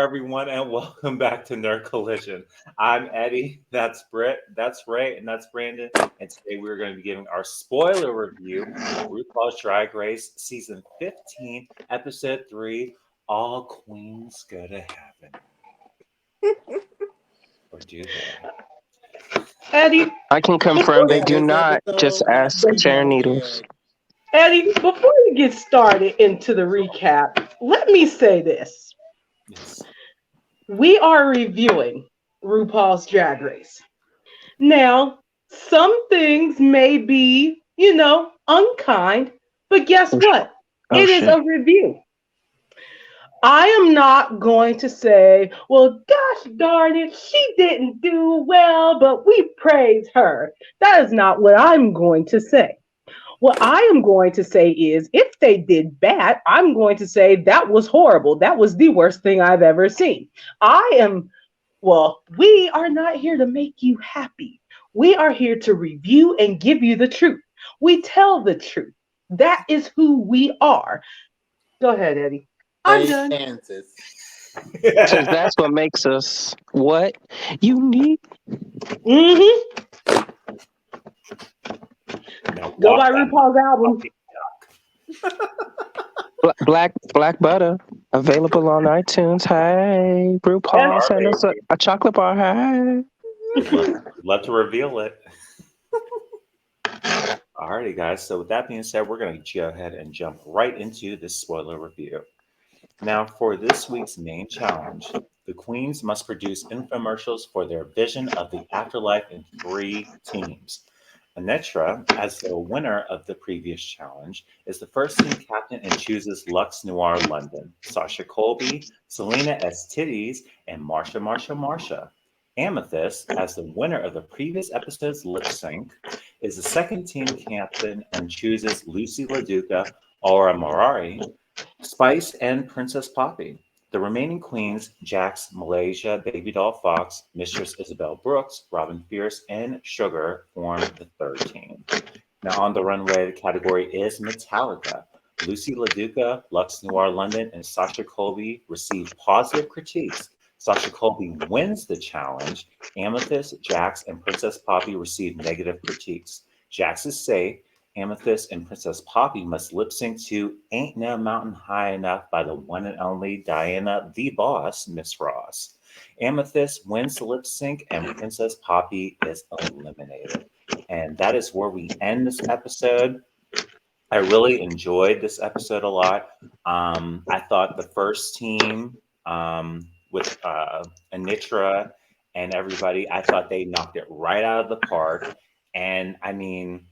everyone, and welcome back to Nerd Collision. I'm Eddie, that's Britt, that's Ray, and that's Brandon. And today we're going to be giving our spoiler review of RuPaul's Drag Race Season 15, Episode 3, All Queens Go to Heaven. Or do they? Eddie, I can confirm they do not. Just ask Sharon Needles. Eddie, before you get started into the recap, let me say this. Yes. We are reviewing RuPaul's Drag Race. Now, some things may be, unkind, but guess what? It is a review. I am not going to say, well, gosh darn it, she didn't do well, but we praise her. That is not what I'm going to say. What I am going to say is, if they did bad, I'm going to say that was horrible. That was the worst thing I've ever seen. We are not here to make you happy. We are here to review and give you the truth. We tell the truth. That is who we are. Go ahead, Eddie. I'm done. Because that's what makes us what? Unique. Mm-hmm. Go buy RuPaul's album. Black Butter, available on iTunes. Hey, RuPaul, send us a chocolate bar. Hey. Love to reveal it. Alrighty, guys. So with that being said, we're going to go ahead and jump right into this spoiler review. Now, for this week's main challenge, the queens must produce infomercials for their vision of the afterlife in 3 teams. Ep3, as the winner of the previous challenge, is the first team captain and chooses Luxe Noir London, Sasha Colby, Selena S. Titties, and Marsha. Amethyst, as the winner of the previous episode's lip sync, is the second team captain and chooses Lucy LaDuca, Aura Morari, Spice, and Princess Poppy. The remaining queens, Jax, Malaysia, Baby Doll Fox, Mistress Isabel Brooks, Robin Fierce, and Sugar form the third team. Now on the runway, the category is Metallica. Lucy LaDuca, Luxe Noir London, and Sasha Colby receive positive critiques. Sasha Colby wins the challenge. Amethyst, Jax, and Princess Poppy receive negative critiques. Jax is safe. Amethyst and Princess Poppy must lip sync to Ain't No Mountain High Enough by the one and only Diana the Boss, Miss Ross. Amethyst wins the lip sync and Princess Poppy is eliminated. And that is where we end this episode. I really enjoyed this episode a lot. I thought the first team with Anitra and everybody, I thought they knocked it right out of the park. And I mean,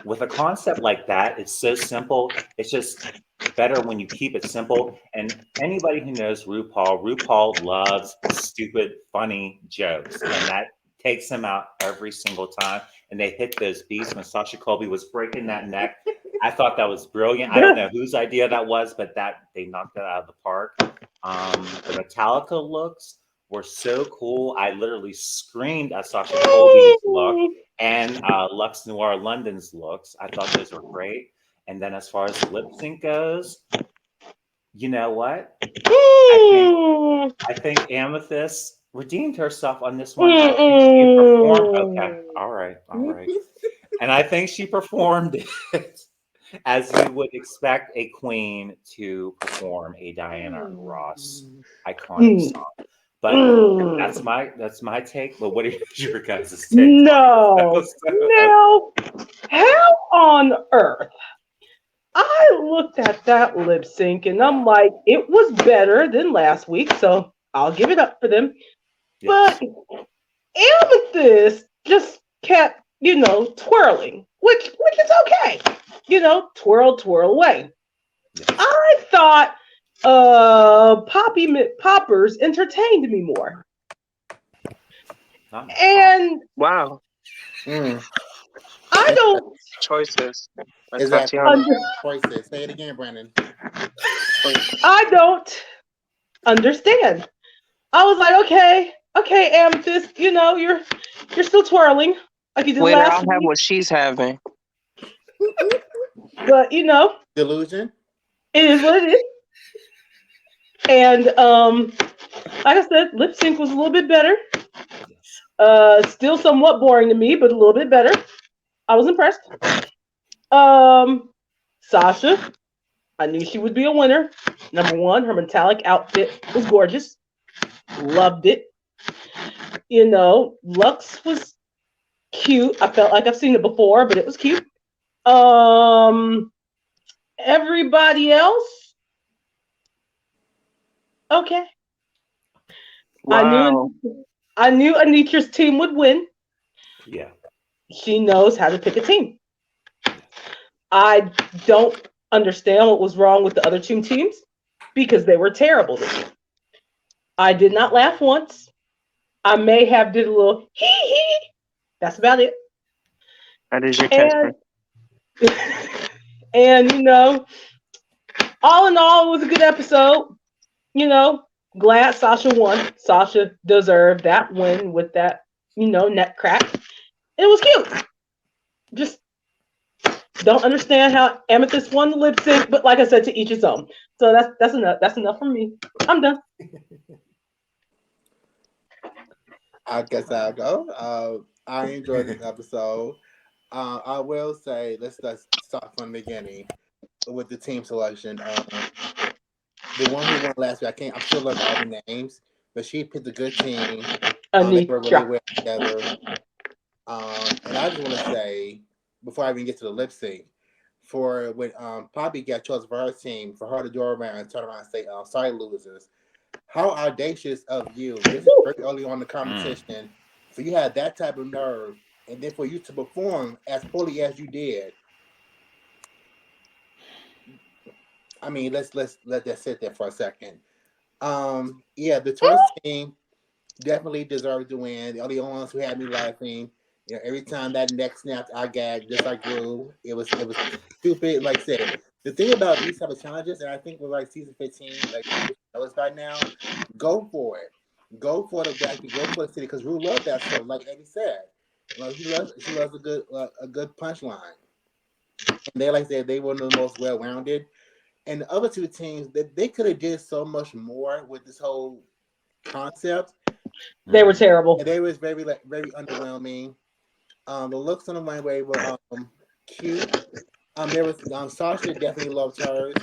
with a concept like that, it's so simple. It's just better when you keep it simple. And anybody who knows RuPaul loves stupid, funny jokes. And that takes him out every single time. And they hit those beats when Sasha Colby was breaking that neck. I thought that was brilliant. I don't know whose idea that was, but that they knocked it out of the park. The Metallica looks were so cool. I literally screamed at Sasha Colby's look and Luxe Noir London's looks. I thought those were great. And then as far as lip sync goes, you know what? I think Amethyst redeemed herself on this one. I think she performed. Okay, all right. And I think she performed it as you would expect a queen to perform a Diana Ross iconic song. But that's my take. But what are your guys' take? No. How on earth? I looked at that lip sync and I'm like, it was better than last week, so I'll give it up for them. Yes. But Amethyst just kept, twirling, which is okay. Twirl away. Yes. I thought Poppers entertained me more. And wow. I don't choices. Is that choices? Say it again, Brandon. I don't understand. I was like, okay, Amethyst, you're still twirling like you did last week. I'll have what she's having. But delusion. It is what it is. And Like I said, lip sync was a little bit better. Yes. Still somewhat boring to me, but a little bit better. I was impressed. Sasha, I knew she would be a winner. Number one, her metallic outfit was gorgeous. Loved it. Lux was cute. I felt like I've seen it before, but it was cute. Um, Everybody else, okay. Wow. I knew Anitra's team would win. Yeah. She knows how to pick a team. I don't understand what was wrong with the other two teams because they were terrible this year. I did not laugh once. I may have did a little hee hee. That's about it. That is your And catchphrase. and all in all, it was a good episode. Glad Sasha won. Sasha deserved that win with that, neck crack. It was cute. Just don't understand how Amethyst won the lip sync, but like I said, to each his own. So that's enough. That's enough from me. I'm done. I guess I'll go. I enjoyed this episode. I will say, let's start from the beginning with the team selection. The one who won last week, I'm still learning all the names, but she picked a good team. They were really well together. And I just want to say, before I even get to the lip sync, for when Poppy got chosen for her team, for her to go around and turn around and say, sorry, losers. How audacious of you. This is very early on in the competition. So you had that type of nerve. And then for you to perform as poorly as you did, I mean, let's let that sit there for a second. Yeah, the Taurus team definitely deserved to win. The only ones who had me laughing. Every time that neck snapped, I gagged just like Rue. It was stupid. Like I said, the thing about these type of challenges, and I think we're like season 15, like know us by now, go for it. Go for the back. Go for the city because Rue loved that show. Like Eddie said, she loves a good punchline. And they like I said, they were the most well rounded. And the other two teams, they could have did so much more with this whole concept. They were terrible. And they was very underwhelming. The looks on the runway were cute. There was Sasha definitely loved hers.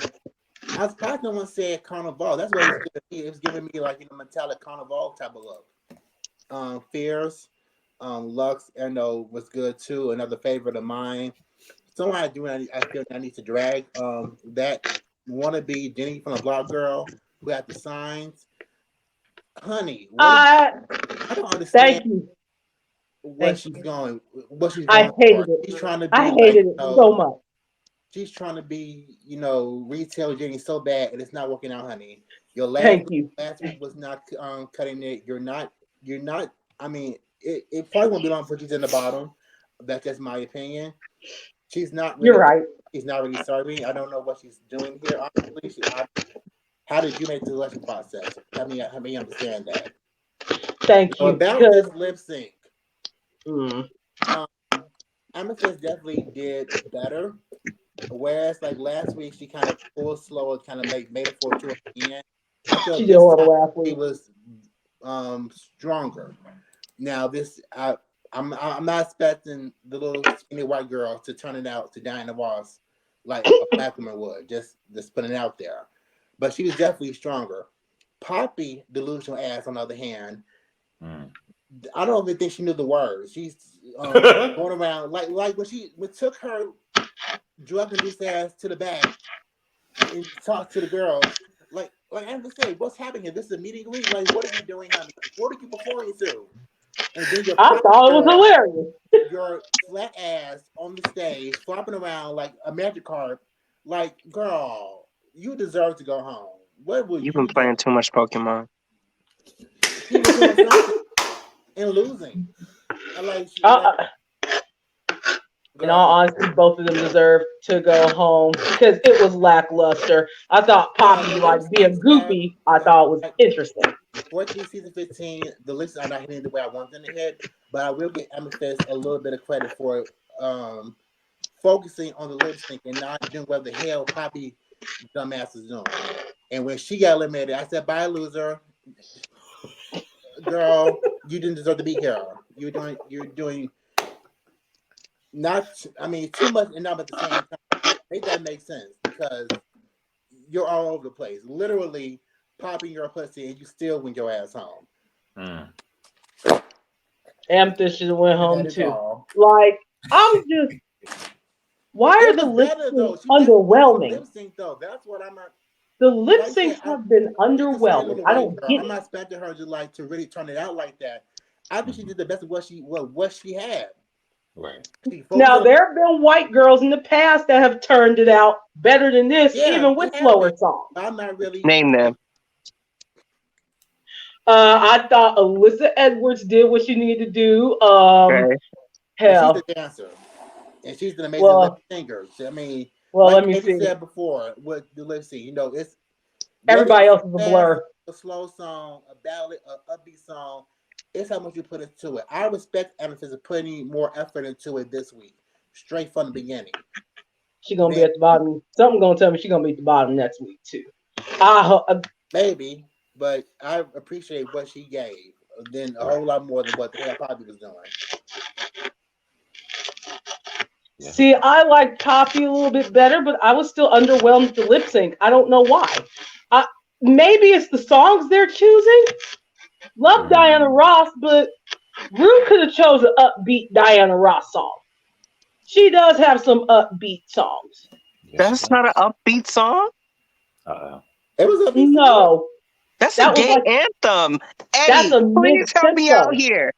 I was surprised no one said Carnival. That's what it was giving me. It was giving me like metallic Carnival type of look. Fierce, Lux, was good too. Another favorite of mine. Someone I feel I need to drag that wannabe Jenny from the Block Girl who had the signs. Honey, I don't understand. Thank you. What she's going I hated for. it. She's trying to be I hated it so much. She's trying to be, retail Jenny so bad, and it's not working out, honey. Your Thank you. last week was not cutting it. You're not. I mean, it probably won't be long before she's in the bottom. That's just my opinion. She's not. Really, You're right. She's not really serving. I don't know what she's doing here. Honestly, how did you make the selection process? Let me understand that. Thank you. About this lip sync. Amethyst definitely did better. Whereas like last week she kind of pulled slower, kind of made it for towards the end. I feel she did horrible last week. She was stronger. Now this I'm not expecting the little skinny white girl to turn it out to Diana Ross like a black woman would. Just putting it out there. But she was definitely stronger. Poppy, delusional ass, on the other hand, I don't even think she knew the words. She's going around like when we took her drug-induced ass to the back and talked to the girls. Like I have to say, what's happening here? This is a meeting greet. Like, what are you doing, honey? What are you performing to? And then I thought it was hilarious. Your flat ass on the stage, flopping around like a magic carp. Like, girl, you deserve to go home. What will You've been playing too much Pokemon. She was doing something and losing. In all honesty, both of them deserve to go home because it was lackluster. I thought Poppy, being goofy, I thought was interesting. Fortunately, season 15, the lists are not hitting the way I want them to hit, but I will give Amethyst a little bit of credit for focusing on the lip sync and not doing what the hell Poppy dumbass is doing. And when she got eliminated, I said, bye, loser. girl, you didn't deserve to be here. You're doing not. I mean, too much and not at the same time. Make that make sense because you're all over the place. Literally popping your pussy and you still win your ass home. Mm. Amethyst should have went And home that is too. all. Like, I'm just, why are It the was lip better though. syncs She did wonderful underwhelming? lip sync though. That's what I'm not. The lip Like I said, syncs have been she's a sorry underwhelming. little I white don't girl. get I'm it. not expecting her to really turn it out like that. I think she Mhm. did the best of what she had. Right. She focused Now, on there have been white girls in the past that have turned it out better than this, yeah, even with it slower happened. songs. I'm not really Name them. I thought Alyssa Edwards did what she needed to do. Okay. but she's Hell, a dancer and she's an amazing lip well, singer. I mean, let like me Katie see. said before, with the lip sync, it's whether Everybody it's else is a fast, blur. a slow song, a ballad, a upbeat song. It's how much you put into it. I respect Amethyst for putting more effort into it this week, straight from the beginning. She gonna be Then at the bottom. Something gonna tell me she gonna be at the bottom next week too. maybe, but I appreciate what she gave. Then a whole lot more than what the hell Poppy was doing. Yeah. See, I like Poppy a little bit better, but I was still underwhelmed with the lip sync. I don't know why. I, Maybe it's the songs they're choosing. Love Diana Mm. Ross, but Rue could have chose an upbeat Diana Ross song. She does have some upbeat songs. Yes, she That's not an does. upbeat song. Uh-oh. It was upbeat for me. No, That's a that was gay like anthem. that's Eddie, a please mid help me out tempo. here.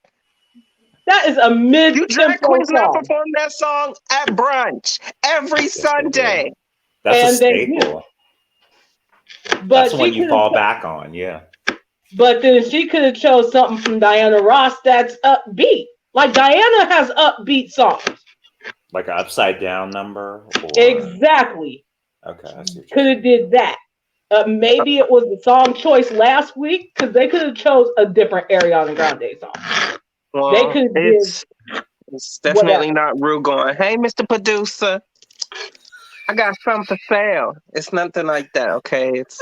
That is a mid You drag tempo queens now song, perform that song at brunch every Yes, they do. Sunday. That's a and they do. staple. That's But the one she you could have. fall back on. Yeah. But then she could have chose something from Diana Ross that's upbeat. Like Diana has upbeat songs. Like an upside down number or Exactly. okay, I see what you're Could have saying. did that. Maybe it was the song choice last week because they could have chose a different Ariana Grande song. They Well, could have did it's definitely whatever. not Rue going, hey, Mr. Producer, I got something for sale. It's nothing like that, okay? It's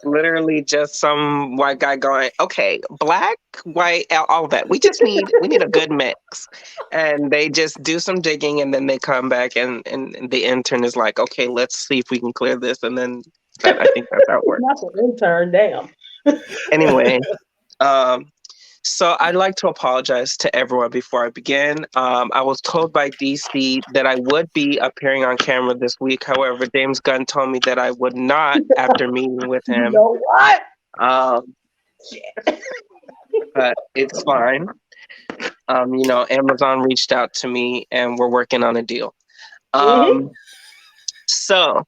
literally just some white guy going, okay, black, white, all that. We need a good mix. And they just do some digging and then they come back and the intern is like, okay, let's see if we can clear this. And then I think that's how it works. Not the intern, damn. Anyway, um, so I'd like to apologize to everyone before I begin. I was told by DC that I would be appearing on camera this week. However, James Gunn told me that I would not after meeting with You him. know what? Um, but it's fine. Amazon reached out to me and we're working on a deal. Mm-hmm. So,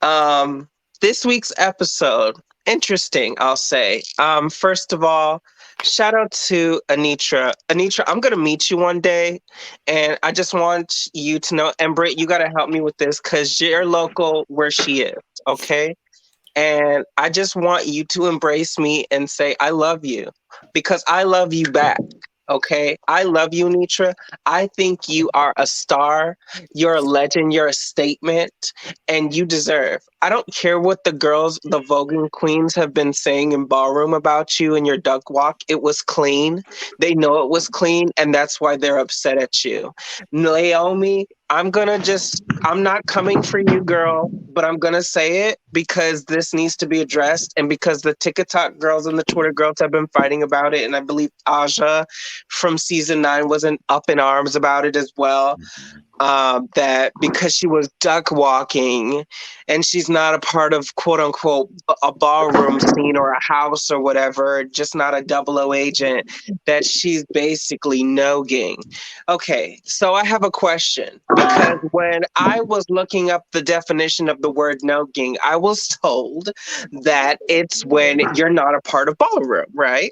um, this week's episode, interesting, I'll say. First of all, shout out to Anitra. Anitra, I'm gonna meet you one day, and I just want you to know, and Britt, you gotta help me with this because you're local where she is, okay? And I just want you to embrace me and say, I love you because I love you back. Okay. I love you, Nitra. I think you are a star. You're a legend. You're a statement and you deserve. I don't care what the girls, the voguing queens have been saying in ballroom about you and your duck walk. It was clean. They know it was clean and that's why they're upset at you. Naomi, I'm not coming for you, girl, but I'm going to say it because this needs to be addressed and because the TikTok girls and the Twitter girls have been fighting about it. And I believe Aja from season 9 wasn't up in arms about it as well. Mhm. That because she was duck walking and she's not a part of quote unquote a ballroom scene or a house or whatever, just not a 00 agent, that she's basically nogging. Okay, so I have a question because when I was looking up the definition of the word nogging, I was told that it's when you're not a part of ballroom, right? Right.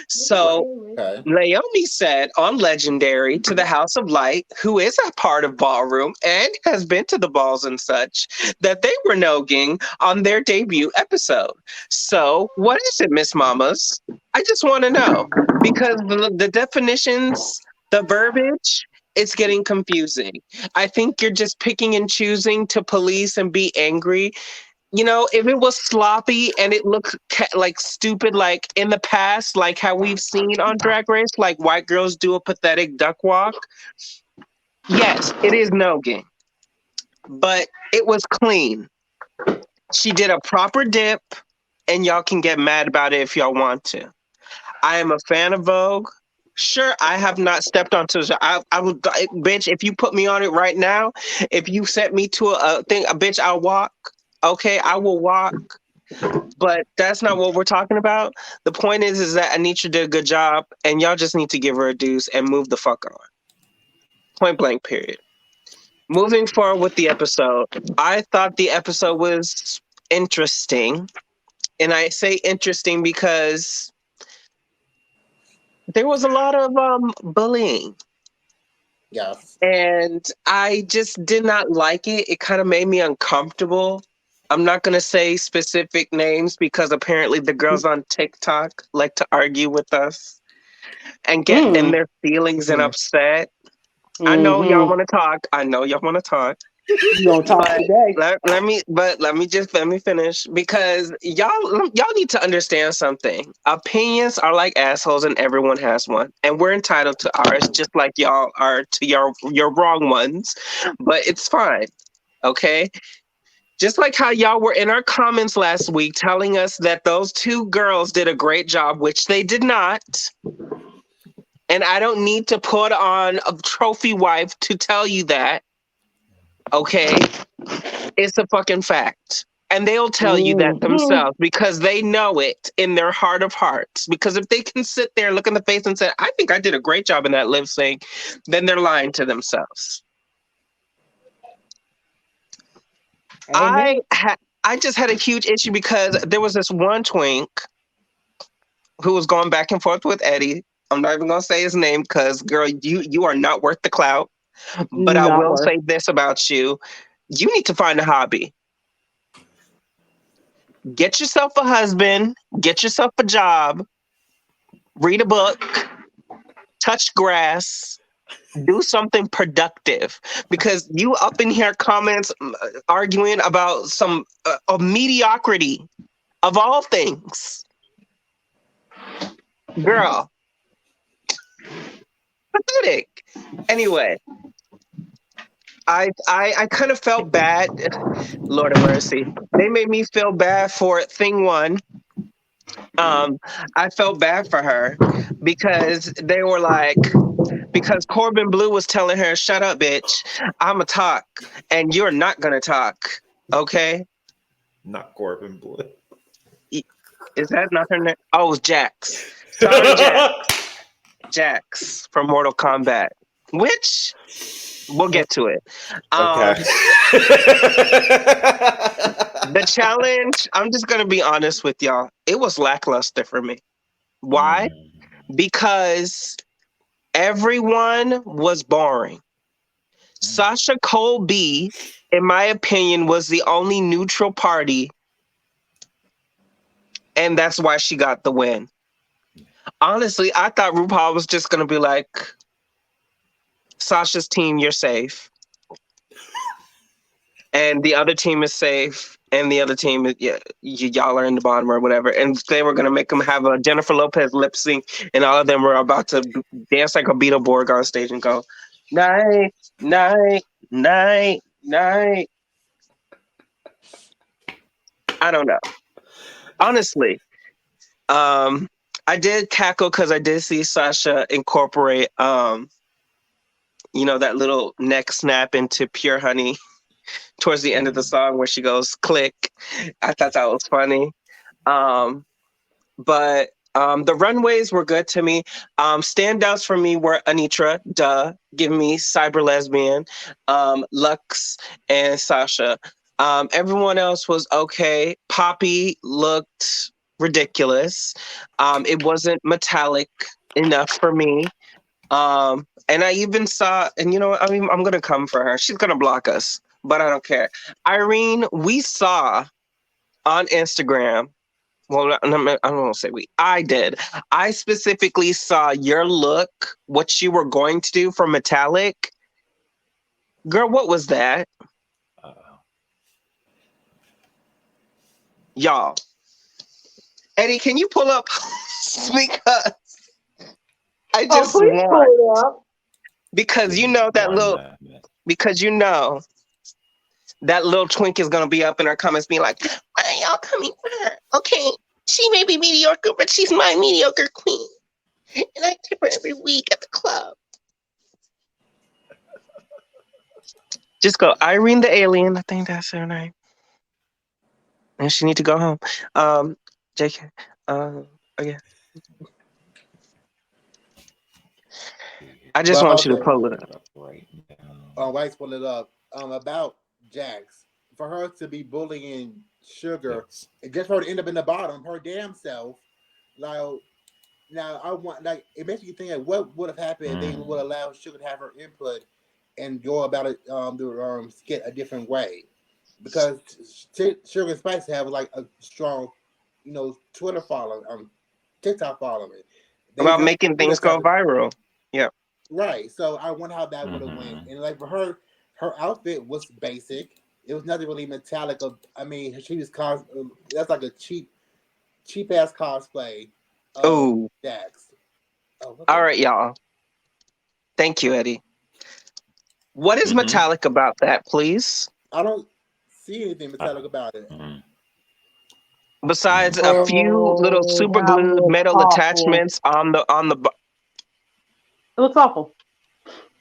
So Okay. Naomi said on Legendary to the House of Light, who is a part of Ballroom and has been to the balls and such, that they were nogging on their debut episode. So, what is it, Miss Mamas? I just want to know because the definitions, the verbiage, it's getting confusing. I think you're just picking and choosing to police and be angry if it was sloppy and it looked like stupid, like in the past, like how we've seen on Drag Race, like white girls do a pathetic duck walk. Yes, it is Nogan, but it was clean. She did a proper dip, and y'all can get mad about it if y'all want to. I am a fan of Vogue. Sure, I have not stepped onto. I would, bitch. If you put me on it right now, if you set me to a thing, bitch, I'll walk. Okay, I will walk. But that's not what we're talking about. The point is that Anitra did a good job, and y'all just need to give her a deuce and move the fuck on. Point blank. Period. Moving forward with the episode, I thought the episode was interesting, and I say interesting because there was a lot of bullying. Yes. And I just did not like it. It kind of made me uncomfortable. I'm not going to say specific names because apparently the girls on TikTok like to argue with us and get in their feelings and upset. I know y'all want to talk. I know y'all want to talk. You gonna talk But today? let me finish because y'all need to understand something. Opinions are like assholes and everyone has one, and we're entitled to ours just like y'all are to your wrong ones, but it's fine. Okay, just like how y'all were in our comments last week telling us that those two girls did a great job, which they did not. And I don't need to put on a trophy wife to tell you that. Okay, it's a fucking fact. And they'll tell you that themselves because they know it in their heart of hearts. Because if they can sit there and look in the face and say, I think I did a great job in that lip sync, then they're lying to themselves. I just had a huge issue because there was this one twink who was going back and forth with Eddie. I'm not even going to say his name because, girl, you are not worth the clout. But I will say this about you. You need to find a hobby. Get yourself a husband. Get yourself a job. Read a book. Touch grass. Do something productive. Because you up in here comments arguing about some mediocrity of all things. Girl. Pathetic. Anyway. I kind of felt bad. Lord of mercy. They made me feel bad for thing one. I felt bad for her because they were like, because Corbin Blue was telling her, shut up, bitch. I'ma talk and you're not gonna talk. Okay? Not Corbin Blue. Is that not her name? Oh, it was Jax. Sorry, Jax. Jax from Mortal Kombat. Which we'll get to it. Okay. The challenge, I'm just going to be honest with y'all. It was lackluster for me. Why? Because everyone was boring. Sasha Colby, in my opinion, was the only neutral party. And that's why she got the win. Honestly, I thought RuPaul was just going to be like, Sasha's team, you're safe. And the other team is safe. And the other team, y'all are in the bottom or whatever. And they were going to make them have a Jennifer Lopez lip sync. And all of them were about to dance like a Beetleborg on stage and go, night, night, night, night. I don't know. Honestly, I did cackle because I did see Sasha incorporate, that little neck snap into Pure Honey towards the end of the song where she goes click. I thought that was funny. But the runways were good to me. Standouts for me were Anitra, give me Cyber Lesbian, Lux, and Sasha. Everyone else was okay. Poppy looked ridiculous. It wasn't metallic enough for me. And I even saw, and you know what, I'm going to come for her. She's going to block us, but I don't care. Irene, we saw on Instagram, well, I don't want to say we, I did. I specifically saw your look, what you were going to do for metallic. Girl, what was that? Y'all. Eddie, can you pull up? Because I Oh, just please pull want, it up. Give because you me know that one little, moment. because you know that little twink is gonna be up in her comments being like, why are y'all coming for her? Okay, she may be mediocre, but she's my mediocre queen. And I tip her every week at the club. Just go, Irene the alien. I think that's her name. And she need to go home. JK. Okay. I just But want you to okay, pull it Pull up. it up right now. White's pulled it up. About Jax, for her to be bullying Sugar, Yes. and just for her to end up in the bottom, her damn self. Like now, I want like it makes you think like what would have happened if they would Mm. allow Sugar to have her input and go about it the skit a different way, because Sugar and Spice have like a strong, Twitter following, TikTok following. They About really making do things that go type of viral. Yeah. right. So I wonder how that would have went. Mm-hmm. And like for her, her outfit was basic. It was nothing really metallic. I mean, she was that's like a cheap ass cosplay of Oh, Dax. Oh, all okay. right, y'all. Thank you, Eddie. What is Mm-hmm. metallic about that, please? I don't see anything Uh, metallic about it. mm, Besides mm. a few little Oh, super that glued looks metal awful. attachments on the. It looks awful.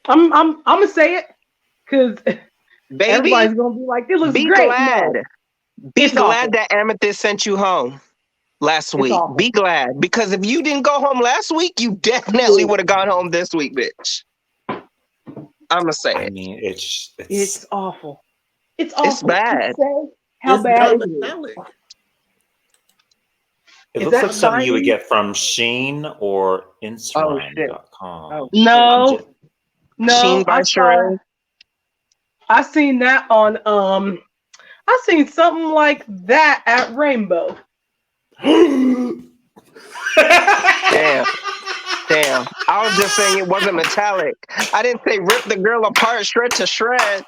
I'm gonna say it because Baby, everybody's gonna be like, "It looks be great." glad. No, Be it's glad awful. that Amethyst sent you home last It's week. Be awful. glad. Because if you didn't go home last week, you definitely would have gone home this week, bitch. I'm going to say I it. mean, it's It's awful. It's It's awful. Just bad. say how It's bad not it is. metallic. it Is looks that like something you would shiny? get from Sheen or Oh, shit. Oh, Instagram.com. shit. I'm No, just Sheen no. by Sheree. I seen that on I seen something like that at Rainbow. Damn. Damn. I was just saying it wasn't metallic. I didn't say rip the girl apart shred to shred.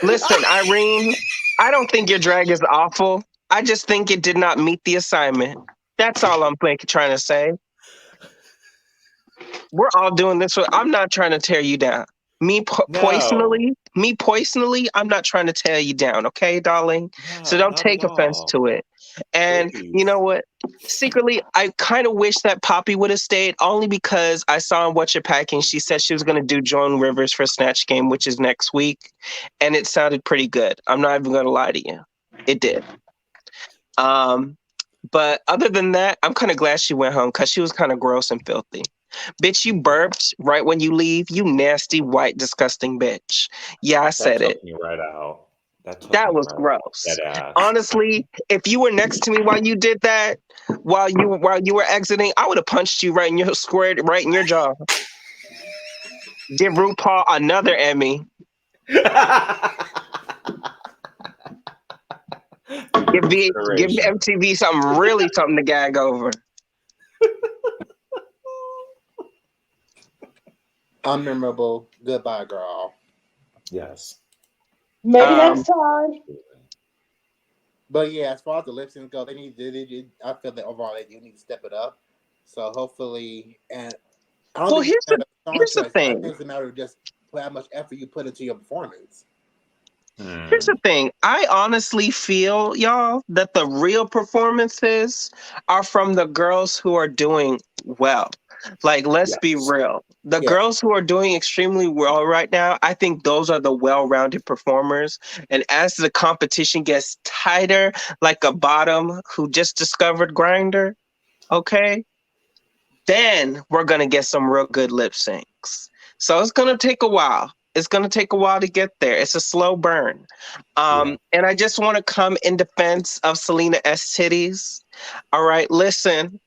Listen, Irene, I don't think your drag is awful. I just think it did not meet the assignment. That's all I'm trying to say. We're all doing this. I'm not trying to tear you down. no, Me personally, I'm not trying to tear you down, okay, darling? So no, don't not at take offense all. to it. And you know Please. what? Secretly, I kind of wish that Poppy would have stayed only because I saw in What You're Packing, she said she was going to do Joan Rivers for Snatch Game, which is next week. And it sounded pretty good. I'm not even going to lie to you. It did. Um, but other than that, I'm kind of glad she went home because she was kind of gross and filthy. Bitch, you burped right when you leave. You nasty, white, disgusting bitch. Yeah, I That said it. took me right out. That took That me was right out. gross. That ass. Honestly, if you were next to me while you did that, while you were exiting, I would have punched you right in your squared right in your jaw. Give RuPaul another Emmy. For your Give consideration. MTV something to gag over. Unmemorable. Goodbye, girl. Yes. Maybe Um, next time. But yeah, as far as the lip syncs go, I feel that overall they do need to step it up. So hopefully, and I don't well, think it's a matter of song here's the choice. I thing. think it's a matter of just how much effort you put into your performance. Here's Hmm. the thing. I honestly feel, y'all, that the real performances are from the girls who are doing well. Like, let's be Yes. real. The Yeah, girls who are doing extremely well right now, I think those are the well-rounded performers. And as the competition gets tighter, like a bottom who just discovered Grinder, okay, then we're gonna get some real good lip syncs. So it's gonna take a while. It's gonna take a while to get there. It's a slow burn. Yeah. And I just want to come in defense of Selena S. Titties. All right, listen,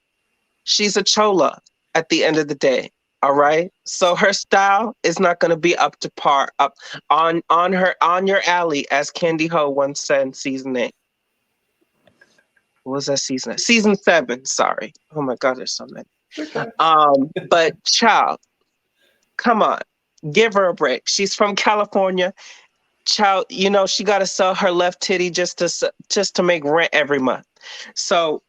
she's a chola at the end of the day. All right, so her style is not going to be up to par, up on your alley, as Candy Ho once said in season 8. What was that season? Season 7. Sorry. Oh my God, there's so many. Okay. But child, come on, give her a break. She's from California. child, she got to sell her left titty just to make rent every month. So,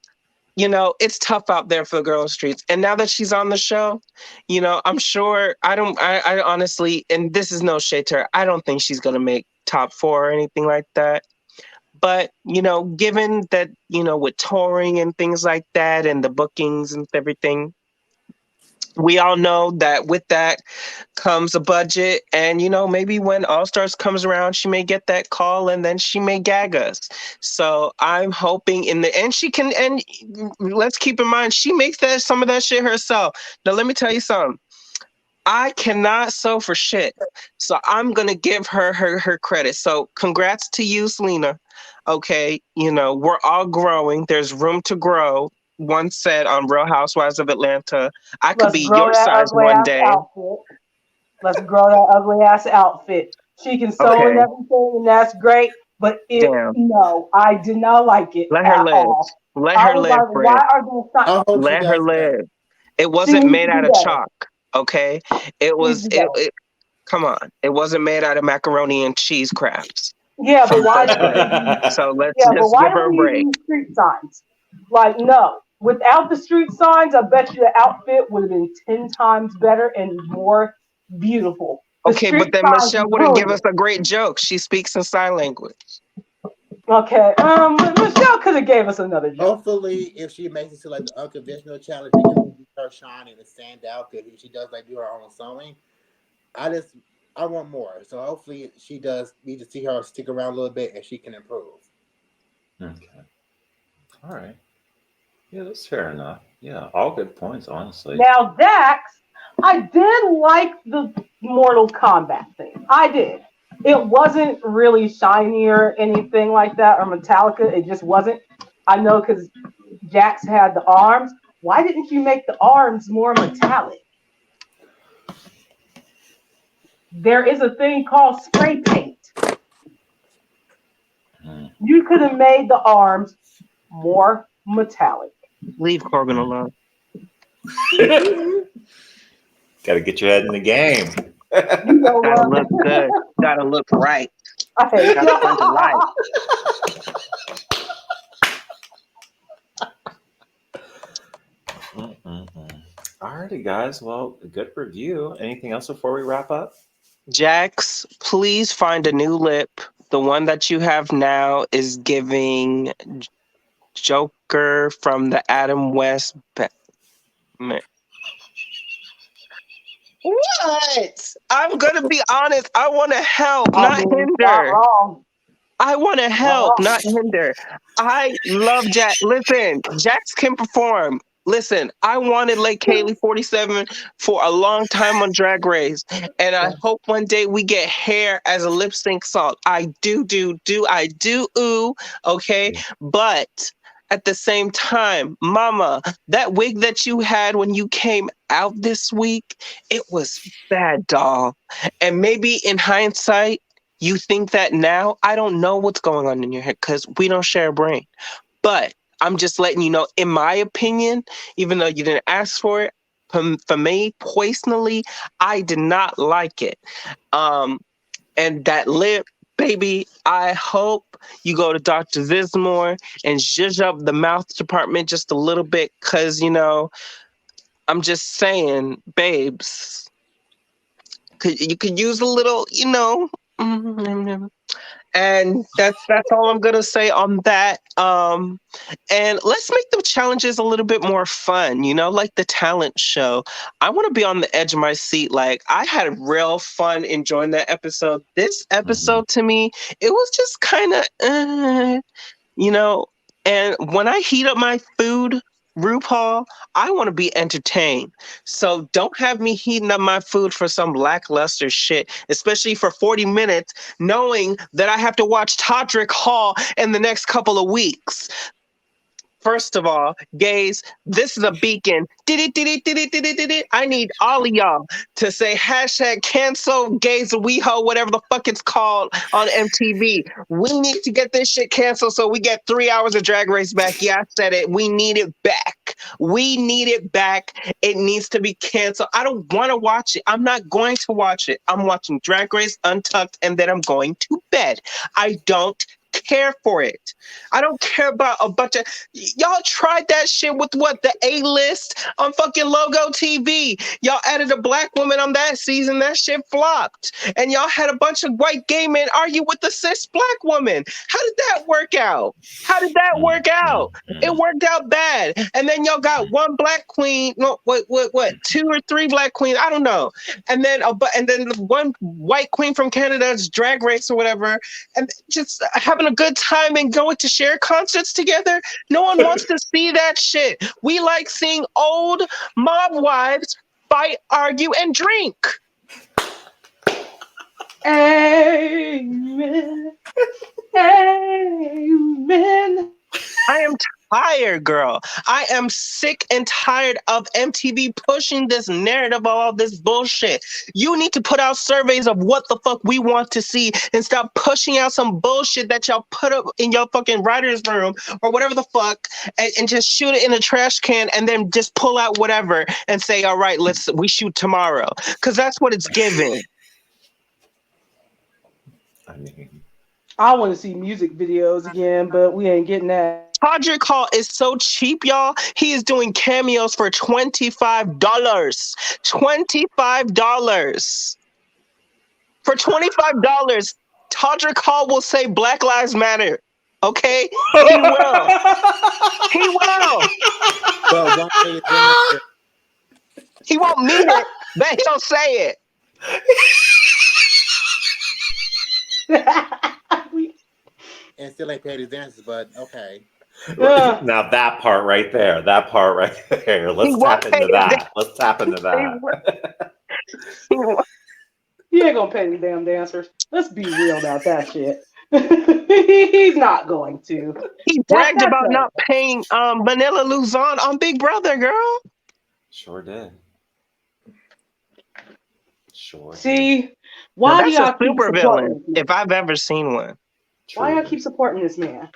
it's tough out there for the girl in the streets. And now that she's on the show, I'm sure I honestly, and this is no shade to her, I don't think she's going to make top 4 or anything like that. But, given that, with touring and things like that and the bookings and everything, we all know that with that comes a budget. And, maybe when All Stars comes around, she may get that call and then she may gag us. So I'm hoping in the end she can, and let's keep in mind, she makes some of that shit herself. Now, let me tell you something. I cannot sew for shit. So I'm going to give her credit. So congrats to you, Selena. Okay. We're all growing. There's room to grow. One said on Real Housewives of Atlanta, I could be your size one day. Outfit. Let's grow that ugly ass outfit. She can sew and everything, and that's great. But no, I did not like it. Let her live. All. Let her live. Like, why are they not? Let her live. It wasn't made out of chalk. Okay, it was. It come on. It wasn't made out of macaroni and cheese crafts. Yeah, but why? So let's just give her a break. Street signs. Like, no. Without the street signs, I bet you the outfit would have been 10 times better and more beautiful. Okay, but then Michelle wouldn't give us a great joke. She speaks in sign language. Okay, Michelle could have gave us another joke. Hopefully, if she makes it to like the unconventional challenge, it can her shine and stand out because she does like do her own sewing. I want more. So hopefully she does. We just see her stick around a little bit and she can improve. Okay. All right. Yeah, that's fair enough. Yeah, all good points, honestly. Now, Dax, I did like the Mortal Kombat thing. I did. It wasn't really shiny or anything like that, or Metallica. It just wasn't. I know because Jax had the arms. Why didn't you make the arms more metallic? There is a thing called spray paint. You could have made the arms more metallic. Leave Corbin alone. Got to get your head in the game. Gotta look good. Gotta look right. Gotta come to life. Alrighty, guys. Well, good review. Anything else before we wrap up? Jax, please find a new lip. The one that you have now is giving Joker from the Adam West. What? I'm gonna be honest. I want to help, not hinder. I want to help, not hinder. I love Jax. Listen, Jax can perform. Listen, I wanted Lake Kaylee 47 for a long time on Drag Race, and I hope one day we get hair as a lip sync song. I do, ooh, okay? But at the same time, Mama, that wig that you had when you came out this week, it was bad, doll. And maybe in hindsight, you think that now. I don't know what's going on in your head because we don't share a brain. But I'm just letting you know, in my opinion, even though you didn't ask for it, for me personally, I did not like it. And that lip, baby, I hope you go to Dr. Vismore and zhuzh up the mouth department just a little bit because, I'm just saying, babes, you could use a little, and that's all I'm gonna say on that. And let's make the challenges a little bit more fun, like the talent show. I want to be on the edge of my seat. Like, I had real fun enjoying that episode. This episode to me, it was just kind of, and when I heat up my food, RuPaul, I want to be entertained. So don't have me heating up my food for some lackluster shit, especially for 40 minutes, knowing that I have to watch Todrick Hall in the next couple of weeks. First of all, gays, this is a beacon. I need all of y'all to say hashtag cancel gays WeHo, whatever the fuck it's called on MTV. We need to get this shit canceled so we get 3 hours of Drag Race back. Yeah, I said it. We need it back. back. We need it back. It needs to be canceled. I don't want to watch it. I'm not going to watch it. I'm watching Drag Race Untucked, and then I'm going to bed. I don't care for it. I don't care about a bunch of y'all tried that shit with what the A-list on fucking Logo TV. Y'all added a black woman on that season. That shit flopped. And y'all had a bunch of white gay men argue with the cis black woman. How did that work out? How did that work out? It worked out bad. And then y'all got one black queen. No, what? 2 or 3 black queens. I don't know. And then one white queen from Canada's Drag Race or whatever. And just having a good time and going to share concerts together. No one wants to see that shit. We like seeing old mob wives fight, argue, and drink. Amen. Amen. I am tired, girl. I am sick and tired of MTV pushing this narrative of all this bullshit. You need to put out surveys of what the fuck we want to see and stop pushing out some bullshit that y'all put up in your fucking writer's room or whatever the fuck and just shoot it in a trash can and then just pull out whatever and say, all right, we shoot tomorrow. Because that's what it's giving. I mean, I want to see music videos again, but we ain't getting that. Todrick Hall is so cheap, y'all. He is doing cameos for $25. $25. For $25, Todrick Hall will say Black Lives Matter. Okay? He will. He will. But one thing is, He won't mean it, but he'll say it. and still ain't paid his dances, but okay. now that part right there, let's tap into that. Let's tap into that. He ain't gonna pay these damn dancers. Let's be real about that shit. He's not going to. He bragged about not paying Vanilla Luzon on Big Brother, girl. Sure did. Sure. See, why do y'all keep super villain? If I've ever seen one. Why y'all keep supporting this man?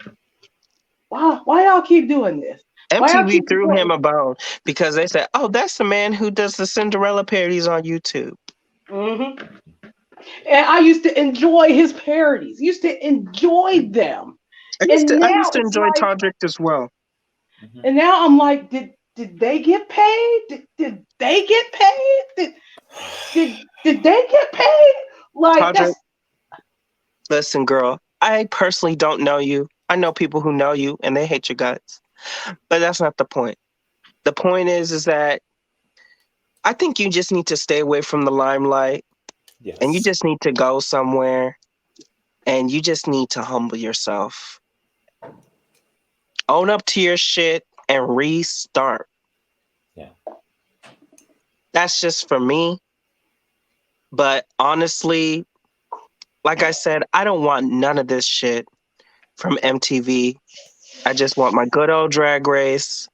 Why y'all keep doing this? MTV threw him a bone because they said, "Oh, that's the man who does the Cinderella parodies on YouTube." Mm-hmm. And I used to enjoy his parodies. Used to enjoy them. I used to enjoy Todrick as well. Mm-hmm. And now I'm like, did they get paid? Did they get paid? Did they get paid? Like, Todrick, listen, girl. I personally don't know you. I know people who know you and they hate your guts. But that's not the point. The point is that I think you just need to stay away from the limelight. Yes. And you just need to go somewhere and you just need to humble yourself. Own up to your shit and restart. Yeah. That's just for me. But honestly, like I said, I don't want none of this shit from MTV. I just want my good old Drag Race,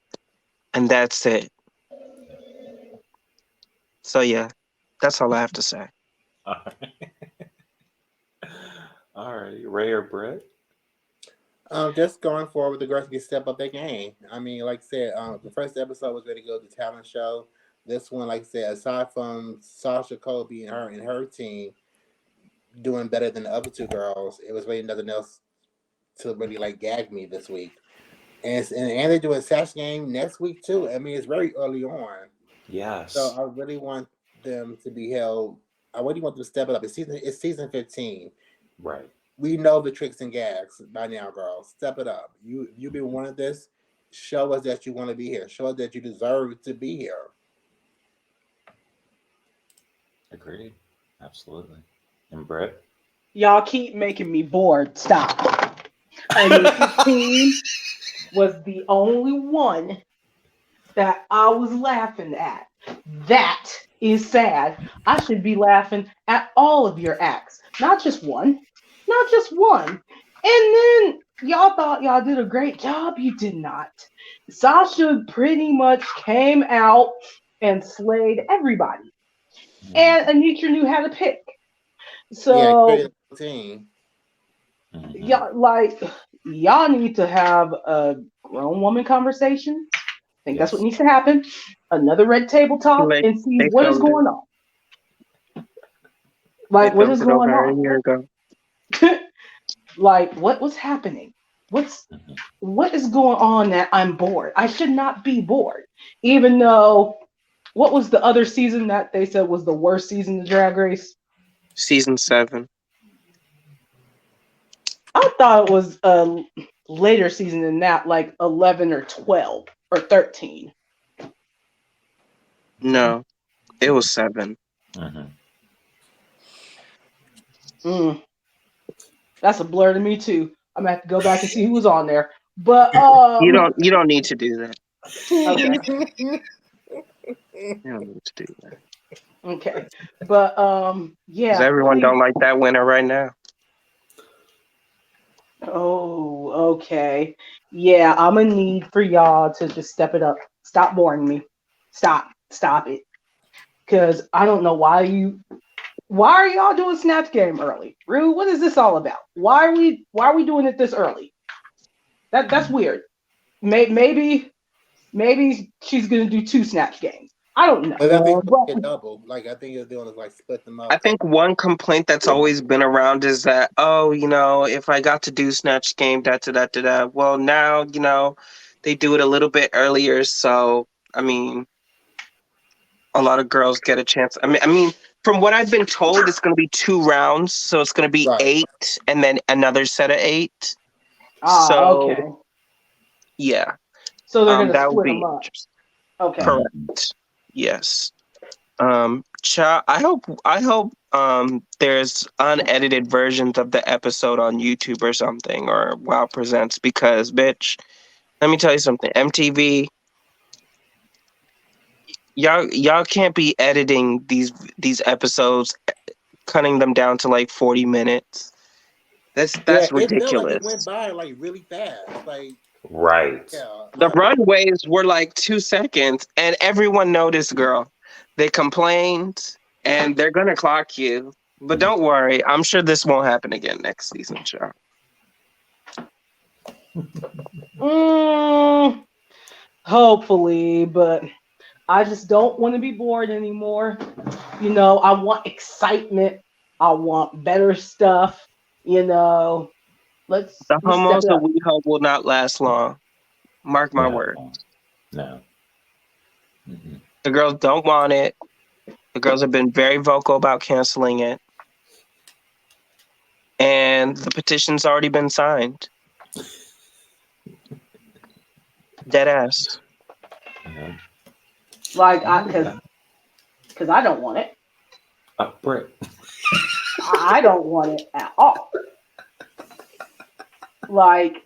and that's it. So yeah, that's all I have to say. All right. Ray or Britt? Just going forward, the girls can step up their game. I mean, like I said, the first episode was really good, the talent show. This one, like I said, aside from Sasha Colby and her team doing better than the other 2 girls, it was really nothing else to really like gag me this week. And they're doing Sash game next week too. I mean, it's very early on. Yes. So I really want them to be held. I really want them to step it up. It's season 15. Right. We know the tricks and gags by now, girls. Step it up. You been wanting this. Show us that you want to be here. Show us that you deserve to be here. Agreed. Absolutely. And Britt? Y'all keep making me bored. Stop. And 15 was the only one that I was laughing at. That is sad. I should be laughing at all of your acts, not just one. Not just one. And then y'all thought y'all did a great job. You did not. Sasha pretty much came out and slayed everybody. Mm-hmm. And Anitra knew how to pick. So y'all need to have a grown woman conversation think that's what needs to happen. Another red table talk Like, and see they what is filmed it. going on. They Like, what filmed is it going over a on? year ago. Like, what was happening? What is going on that I'm bored? I should not be bored. Even though, what was the other season that they said was the worst season of Drag Race? Season 7. I thought it was a later season than that, like 11 or 12 or 13. No, it was 7. Mhm. Mm, that's a blur to me too. I'm gonna have to go back and see who was on there. But You don't need to do that. okay, You don't need to do that. okay. But Because yeah, everyone please. don't like that winner right now. Oh, okay. Yeah, I'm gonna need for y'all to just step it up. Stop boring me. Stop it. Cause I don't know why are y'all doing Snatch Game early? Rue, what is this all about? Why are we doing it this early? That's weird. Maybe she's gonna do 2 Snatch Games. I don't know. But I think But it's double. Like I think you're doing is like split them I up. think one complaint that's always been around is that, oh, if I got to do Snatch Game, da da da da da. Well, now, they do it a little bit earlier. So, I mean, a lot of girls get a chance. I mean, from what I've been told, it's going to be 2 rounds. So it's going to be Right. 8 and then another set of 8. okay. So, yeah. So they're gonna That would split them be up. interesting. Okay. Correct. Yes. I hope there's unedited versions of the episode on YouTube or something, or Wow Presents, because bitch, let me tell you something. MTV, y'all can't be editing these episodes, cutting them down to like 40 minutes. That's Yeah, it felt like it ridiculous. went by like really fast. Like Right. yeah. The runways were like 2 seconds, and everyone noticed, girl. They complained, and they're gonna clock you. But don't worry, I'm sure this won't happen again next season, show. Hopefully, but I just don't want to be bored anymore. I want excitement. I want better stuff. Let's The step homos it that up. we hope will not last long. Mark my No. word. No. Mhm. The girls don't want it. The girls have been very vocal about canceling it. And the petition's already been signed. Dead ass. Yeah. Like, because I don't want it. Britt. I don't want it at all. Like,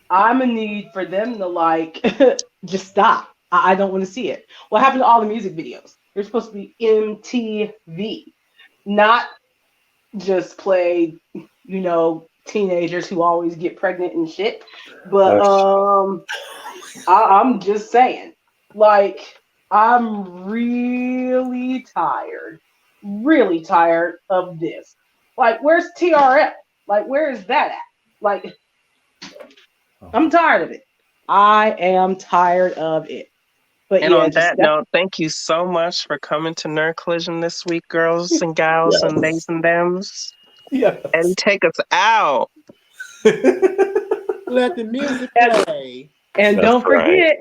I'm a need for them to just stop. I don't want to see it. What happened to all the music videos? They're supposed to be MTV, not just play, teenagers who always get pregnant and shit. But I'm just saying, like, I'm really tired of this. Like, where's TRF? Like, where is that at? Like, I'm tired of it. I am tired of it. But And yeah, on just that note, thank you so much for coming to Nerd Collision this week, girls and gals and Yes. theys and thems. yeah. And take us out. Let the music play. And That's don't right. forget,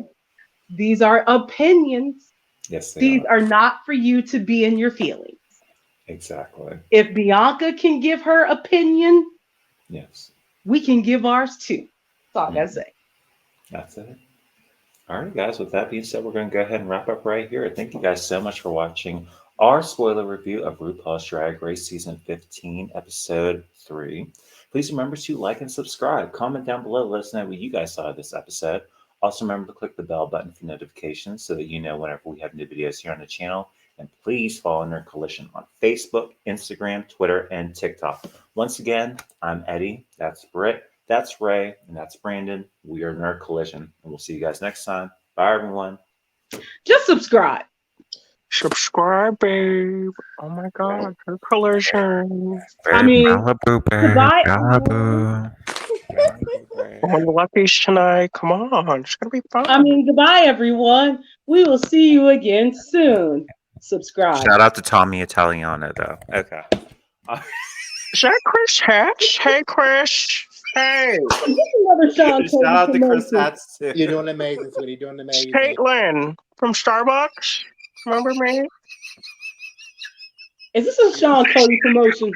these are opinions. Yes, they These are. are not for you to be in your feelings. Exactly. If Bianca can give her opinion, Yes. we can give ours too. That's all I gotta Mhm. say. That's it. All right, guys. With that being said, we're going to go ahead and wrap up right here. Thank you guys so much for watching our spoiler review of RuPaul's Drag Race Season 15, Episode 3. Please remember to like and subscribe. Comment down below. Let us know what you guys saw of this episode. Also, remember to click the bell button for notifications so that you know whenever we have new videos here on the channel. And please follow Nerd Collision on Facebook, Instagram, Twitter, and TikTok. Once again, I'm Eddie. That's Britt. That's Ray. And that's Brandon. We are Nerd Collision. And we'll see you guys next time. Bye, everyone. Just subscribe. Subscribe, babe. Oh my God, Nerd Collision. I mean, Malibu, babe. goodbye. Malibu. Bye. On the Luckies tonight. Come on. It's going to be fun. I mean, goodbye, everyone. We will see you again soon. Subscribe. Shout out to Tommy Italiano, though. Okay. Is that Chris Hatch? Hey, Chris. Hey. Another Sean Shout out to Chris promotion. Hats, too. You're doing amazing, sweetie. You're doing amazing. Caitlin from Starbucks. Remember me? Is this a Sean Cody promotion?